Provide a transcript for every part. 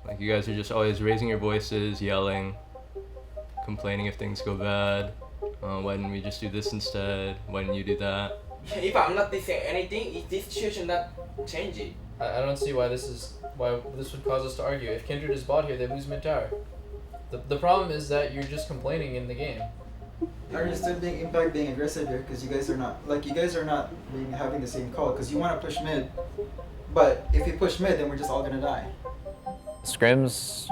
Like, you guys are just always raising your voices, yelling, complaining if things go bad. Why didn't we just do this instead? Why didn't you do that? If I'm not saying anything, is this situation not changing? I don't see why this would cause us to argue. If Kindred is bought here, they lose mid-tower. The problem is that you're just complaining in the game. Are you still being Impact being aggressive here? Because you guys are not having the same call. Because you want to push mid, but if you push mid, then we're just all gonna die. Scrims,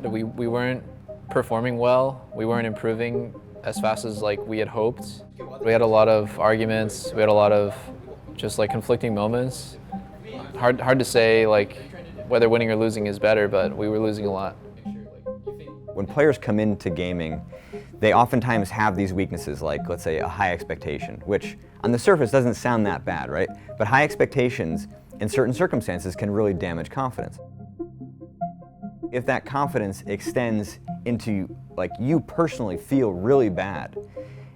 we weren't performing well. We weren't improving as fast as like we had hoped. We had a lot of arguments. We had a lot of just like conflicting moments. Hard to say like whether winning or losing is better, but we were losing a lot. When players come into gaming, they oftentimes have these weaknesses, like let's say a high expectation, which on the surface doesn't sound that bad, right? But high expectations in certain circumstances can really damage confidence. If that confidence extends into like you personally feel really bad,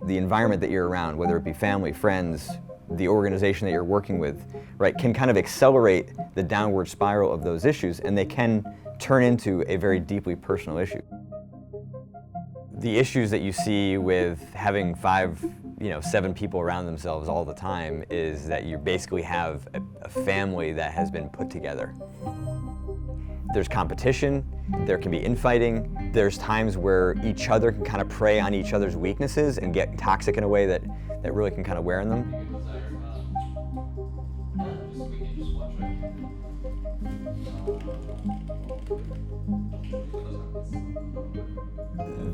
the environment that you're around, whether it be family, friends, the organization that you're working with, right, can kind of accelerate the downward spiral of those issues, and they can turn into a very deeply personal issue. The issues that you see with having 7 people around themselves all the time is that you basically have a family that has been put together. There's competition, there can be infighting, there's times where each other can kind of prey on each other's weaknesses and get toxic in a way that really can kind of wear on them.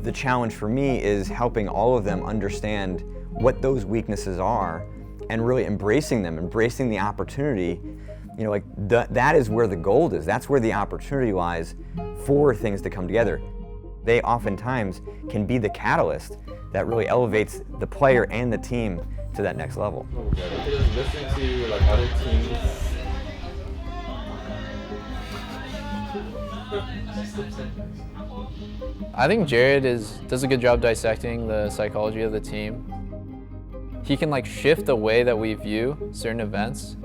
The challenge for me is helping all of them understand what those weaknesses are and really embracing them, embracing the opportunity. You know, like that is where the gold is. That's where the opportunity lies for things to come together. They oftentimes can be the catalyst that really elevates the player and the team to that next level. Just listen to like other teams. I think Jared does a good job dissecting the psychology of the team. He can like shift the way that we view certain events.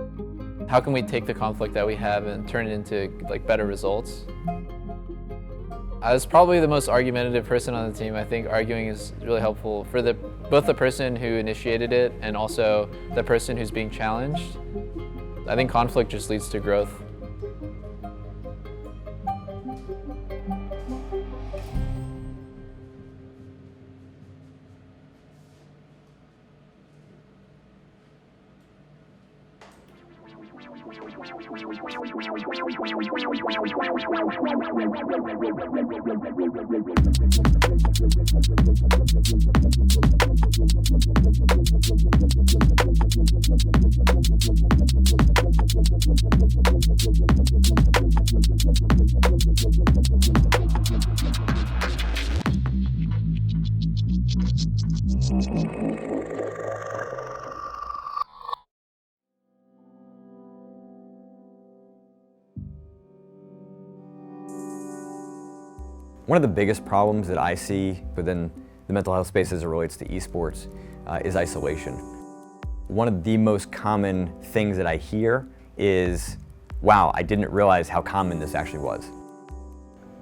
How can we take the conflict that we have and turn it into like better results? I was probably the most argumentative person on the team. I think arguing is really helpful for both the person who initiated it and also the person who's being challenged. I think conflict just leads to growth. One of the biggest problems that I see within the mental health space as it relates to esports is isolation. One of the most common things that I hear is, wow, I didn't realize how common this actually was.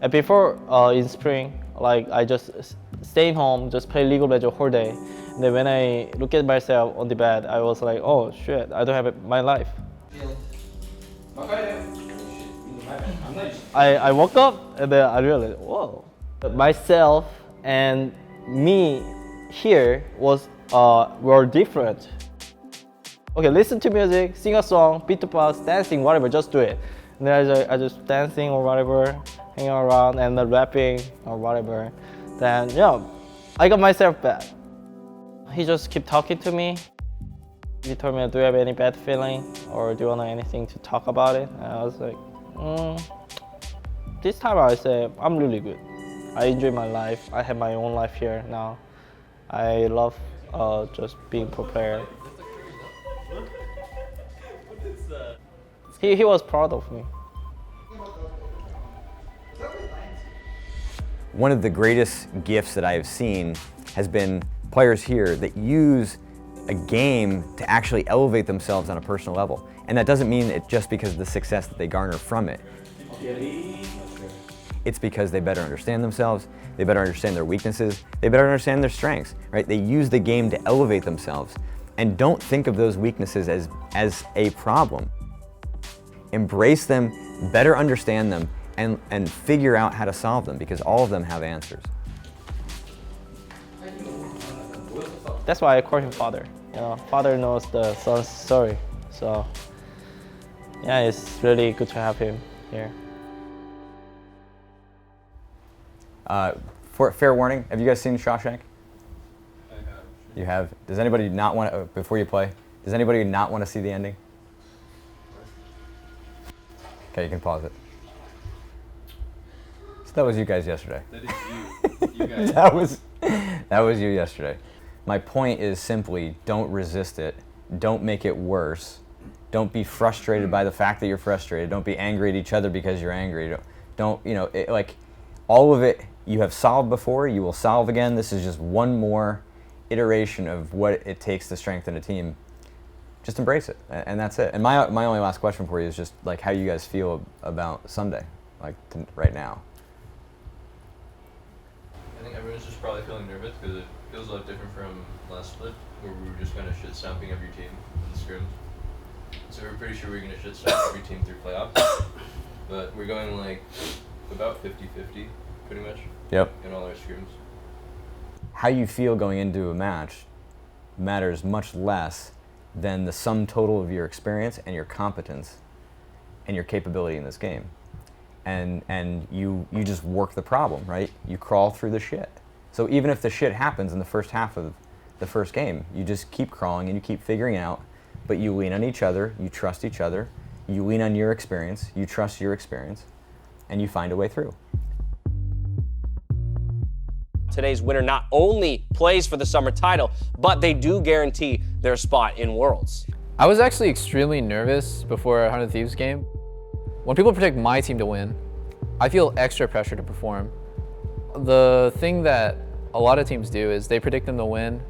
And before in spring, like I just staying home, just play League of Legends whole day. And then when I look at myself on the bed, I was like, oh shit, I don't have my life. I woke up and then I realized, whoa. Myself and me here were different. Okay, listen to music, sing a song, beat the bus, dancing, whatever, just do it. And then I just dancing or whatever, hanging around and then rapping or whatever. Then yeah, I got myself bad. He just kept talking to me. He told me, do you have any bad feeling or do you want anything to talk about it? And I was like, this time I say, I'm really good. I enjoy my life. I have my own life here now. I love just being prepared. He was proud of me. One of the greatest gifts that I have seen has been players here that use a game to actually elevate themselves on a personal level. And that doesn't mean it just because of the success that they garner from it. It's because they better understand themselves, they better understand their weaknesses, they better understand their strengths, right? They use the game to elevate themselves and don't think of those weaknesses as a problem. Embrace them, better understand them, and figure out how to solve them because all of them have answers. That's why I call him father. You know, father knows the son's story. So yeah, it's really good to have him here. Fair warning, have you guys seen Shawshank? I have. You have? Does anybody not want to, before you play, does anybody not want to see the ending? Okay, you can pause it. So that was you guys yesterday. That is you. You guys. That was you yesterday. My point is simply don't resist it. Don't make it worse. Don't be frustrated by the fact that you're frustrated. Don't be angry at each other because you're angry. Don't you know, like all of it you have solved before, you will solve again. This is just one more iteration of what it takes to strengthen a team. Just embrace it, and that's it. And my only last question for you is just like how you guys feel about Sunday, like right now. I think everyone's just probably feeling nervous because it feels a lot different from last split, where we were just kind of shit stomping every team in the scrims. So we're pretty sure we're going to shit stomp every team through playoffs. But we're going like about 50-50, pretty much. Yep. In all our scrims. How you feel going into a match matters much less than the sum total of your experience and your competence and your capability in this game. And you just work the problem, right? You crawl through the shit. So even if the shit happens in the first half of the first game, you just keep crawling and you keep figuring it out, but you lean on each other, you trust each other, you lean on your experience, you trust your experience, and you find a way through. Today's winner not only plays for the summer title, but they do guarantee their spot in Worlds. I was actually extremely nervous before a 100 Thieves game. When people predict my team to win, I feel extra pressure to perform. The thing that a lot of teams do is they predict them to win,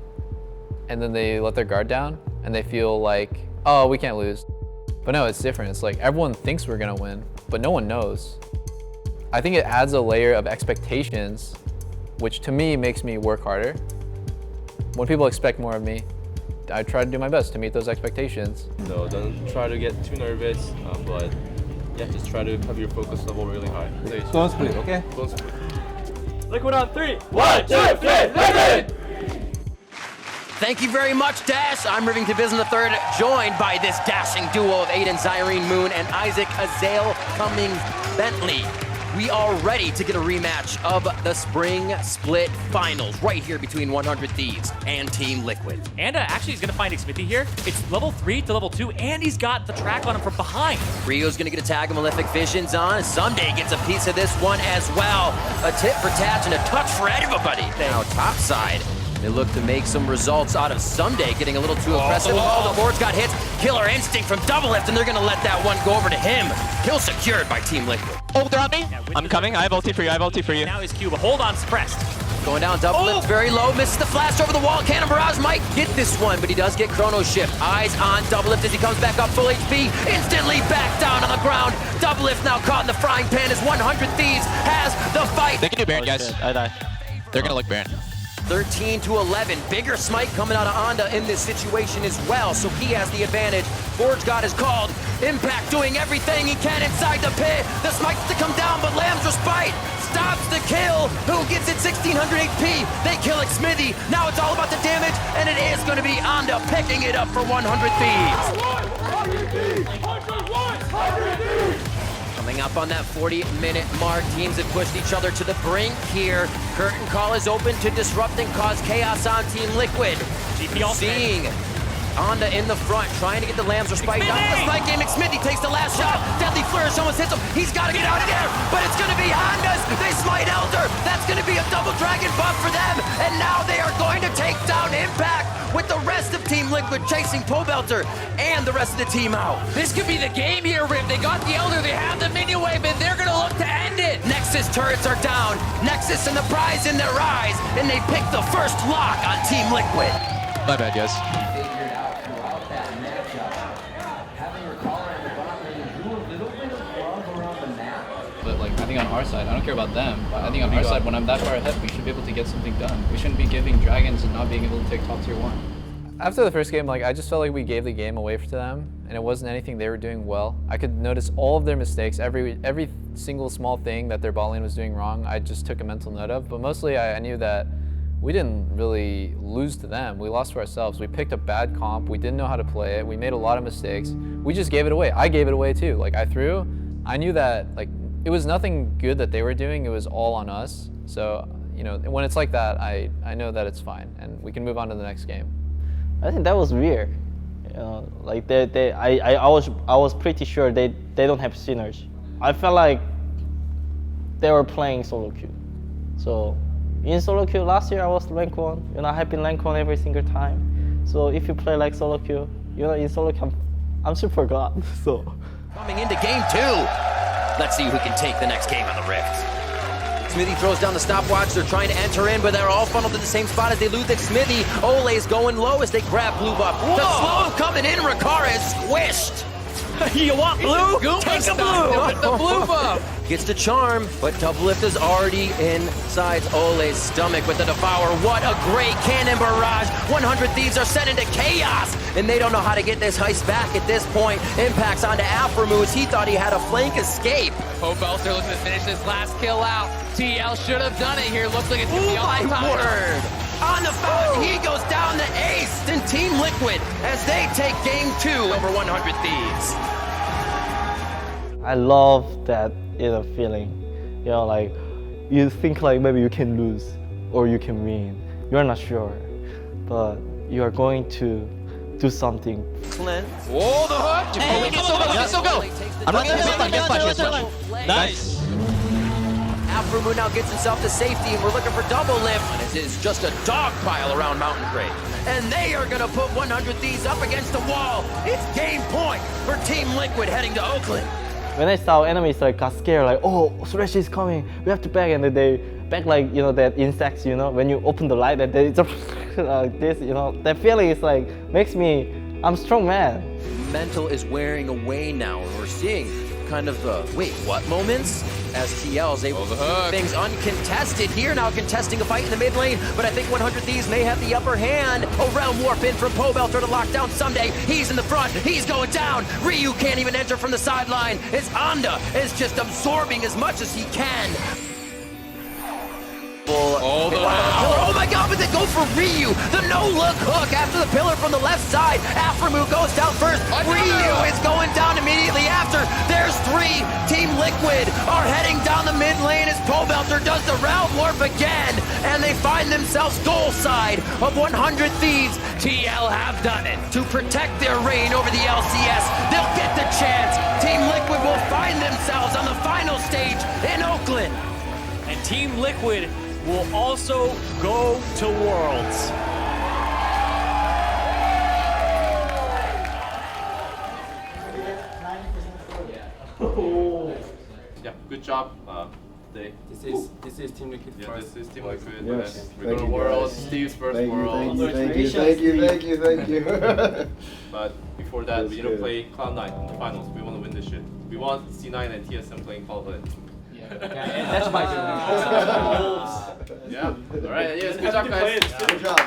and then they let their guard down, and they feel like, oh, we can't lose. But no, it's different. It's like everyone thinks we're gonna win, but no one knows. I think it adds a layer of expectations, which to me makes me work harder. When people expect more of me, I try to do my best to meet those expectations. So don't try to get too nervous, but yeah, just try to have your focus level really high. Don't split, okay? Don't split. Liquid on 3. 1, 2, 3, Liquid! Thank you very much, Dash. I'm Rivington Bism III, joined by this dashing duo of Aiden Zyrene Moon and Isaac Azale Cummings Bentley. We are ready to get a rematch of the Spring Split Finals right here between 100 Thieves and Team Liquid. And actually he's gonna find Xmithie here. It's level 3 to level 2, and he's got the track on him from behind. Rio's gonna get a tag of Malefic Visions on. Someday gets a piece of this one as well. A tip for Tatch and a touch for everybody. Now top side, they look to make some results out of Someday getting a little too aggressive. Oh, the board's got hits. Killer Instinct from Doublelift, and they're gonna let that one go over to him. Kill secured by Team Liquid. Oh, they're on me. Yeah, I'm coming. I have ulti for you. I have ulti for you. Now his Q, but hold on, suppressed. Going down, Doublelift very low, misses the flash over the wall. Cannon Barrage might get this one, but he does get Chrono Shift. Eyes on Doublelift as he comes back up full HP. Instantly back down on the ground. Doublelift now caught in the frying pan as 100 Thieves has the fight. They can do Baron, guys. I die. They're gonna look Baron. 13 to 11. Bigger smite coming out of Onda in this situation as well, so he has the advantage. Forge God is called. Impact doing everything he can inside the pit. The smite's to come down, but Lamb's Respite stops the kill. Who gets it? 1600 HP. They kill Xmithie. Now it's all about the damage, and it is going to be Onda picking it up for 100 Thieves. Coming up on that 40-minute mark, teams have pushed each other to the brink here. Curtain call is open to disrupt and cause chaos on Team Liquid. Seeing Onda in the front, trying to get the Lamb's Respite down the spike game. Xmithie takes the last shot. Deadly Flourish almost hits him. He's got to get out of there, but it's going to be Onda's. They smite Elder. That's going to be a double dragon buff for them, and now they are going to take down Impact with the rest of Team Liquid chasing Pobelter and the rest of the team out. This could be the game here, Riv. They got the Elder, they have the minion wave, and they're gonna look to end it. Nexus turrets are down. Nexus and the prize in their eyes, and they pick the first lock on Team Liquid. My bad, guys. Figured out throughout that matchup, having her collar in the bottom lane drew a little bit of love around the map. but like I think on our side, I don't care about them, but I think on our side, when I'm that far ahead, we should be able to get something done. We shouldn't be giving Dragons and not being able to take top tier 1. After the first game, like I just felt like we gave the game away to them, and it wasn't anything they were doing well. I could notice all of their mistakes, every single small thing that their bot lane was doing wrong. I just took a mental note of, but mostly I knew that we didn't really lose to them. We lost to ourselves. We picked a bad comp. We didn't know how to play it. We made a lot of mistakes. We just gave it away. I gave it away too. Like I threw. I knew that like it was nothing good that they were doing. It was all on us. So you know, when it's like that, I know that it's fine, and we can move on to the next game. I think that was weird. You know, like I was pretty sure they don't have synergy. I felt like they were playing solo queue. So in solo queue last year I was rank 1. You know, I have been rank 1 every single time. So if you play like solo queue, you know, in solo queue I'm super god. So Coming into game 2. Let's see who can take the next game on the Rift. Xmithie throws down the stopwatch. They're trying to enter in, but they're all funneled to the same spot as they lose Xmithie. Olleh's going low as they grab blue buff. Whoa. The slow coming in. Ricard is squished. You want blue? Take a blue! With the blue buff. Gets the charm, but Doublelift is already inside Olleh's stomach with the Devour. What a great cannon barrage. 100 Thieves are sent into chaos, and they don't know how to get this heist back at this point. Impacts onto Aframu as he thought he had a flank escape. Pobelter looking to finish this last kill out. TL should have done it here. Looks like it's going to be all time. Word. On the foul, he goes down to ace. And Team Liquid as they take game 2 over 100 Thieves. I love that inner feeling. You know, like you think like maybe you can lose or you can win. You're not sure, but you are going to do something. Clint. Whoa, the hook! Hey, let's go! I'm not gonna Nice. Aframu now gets himself to safety, and we're looking for Doublelift. And it is just a dog pile around Mountain Crate. And they are gonna put 100 Thieves up against the wall. It's game point for Team Liquid heading to Oakland. When I saw enemies, like got scared, like, oh, Thresh is coming, we have to back, and then they back like, you know, that insects, you know, when you open the light, that they just like this, you know, that feeling is like, makes me, I'm strong man. Mental is wearing away now, and we're seeing kind of the wait what moments as TL is able to keep things uncontested here, now contesting a fight in the mid lane, but I think 100 Thieves may have the upper hand. A round warp in from Pobelter to lock down Sunday. He's in the front, he's going down. Ryu can't even enter from the sideline as Anda is just absorbing as much as he can. Oh my god, but they go for Ryu! The no-look hook after the pillar from the left side. Aframu goes down first. Ryu is going down immediately after. There's 3. Team Liquid are heading down the mid lane as Pobelter does the round warp again. And they find themselves goal side of 100 Thieves. TL have done it. To protect their reign over the LCS, they'll get the chance. Team Liquid will find themselves on the final stage in Oakland. And Team Liquid will also go to Worlds. Yeah, good job. Today. This is Team Liquid Yeah, first. this is Team Liquid. Yes. We're going to Worlds. Steve's first Worlds. Thank you. But before that, we need to play Cloud9 in the finals. We want to win this shit. We want C9 and TSM playing Pobelter. That's my turn. Yeah. All right. Yes. Good job, guys. Good job.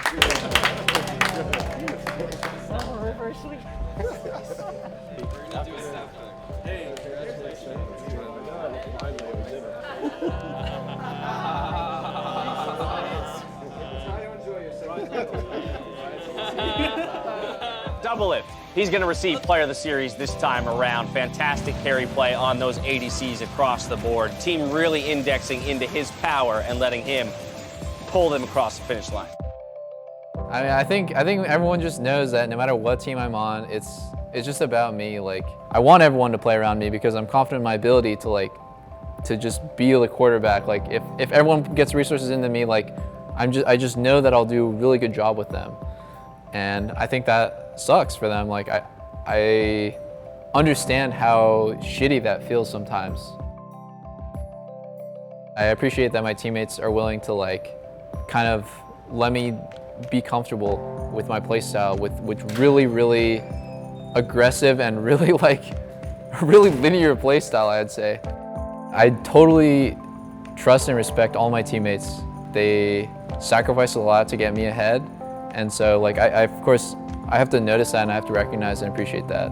Doublelift. He's going to receive Player of the Series this time around. Fantastic carry play on those ADCs across the board. Team really indexing into his power and letting him pull them across the finish line. I mean, I think everyone just knows that no matter what team I'm on, it's just about me. Like, I want everyone to play around me because I'm confident in my ability to just be the quarterback. Like, if everyone gets resources into me, like, I just know that I'll do a really good job with them. And I think that sucks for them. Like, I understand how shitty that feels sometimes. I appreciate that my teammates are willing to, like, kind of let me be comfortable with my playstyle, with really, really aggressive and really, like, really linear playstyle, I'd say. I totally trust and respect all my teammates. They sacrifice a lot to get me ahead, and so like I of course I have to notice that and I have to recognize and appreciate that.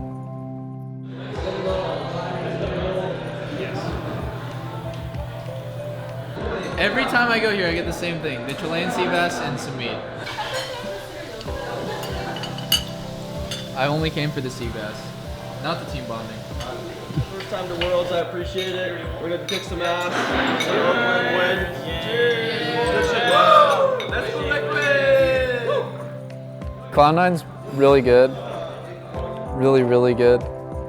Every time I go here, I get the same thing: the Chilean sea bass and some meat. I only came for the sea bass, not the team bonding. First time to Worlds, I appreciate it. We're gonna kick some ass. Win. Cheers! Let's go, Liquid! Cloud9's really good, really good.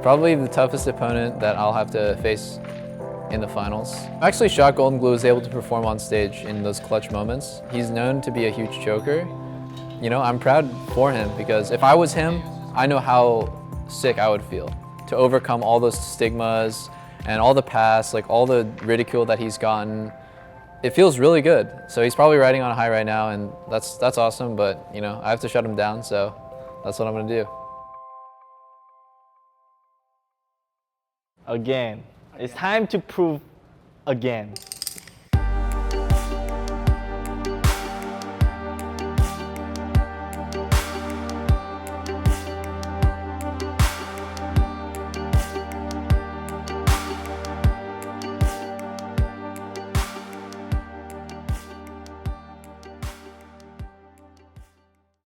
Probably the toughest opponent that I'll have to face in the finals. I'm actually shocked Golden Glue was able to perform on stage in those clutch moments. He's known to be a huge choker. You know, I'm proud for him because if I was him, I know how sick I would feel to overcome all those stigmas and all the past, like all the ridicule that he's gotten. It feels really good. So he's probably riding on a high right now, and that's awesome, but you know, I have to shut him down, so that's what I'm gonna do. Again. It's time to prove again.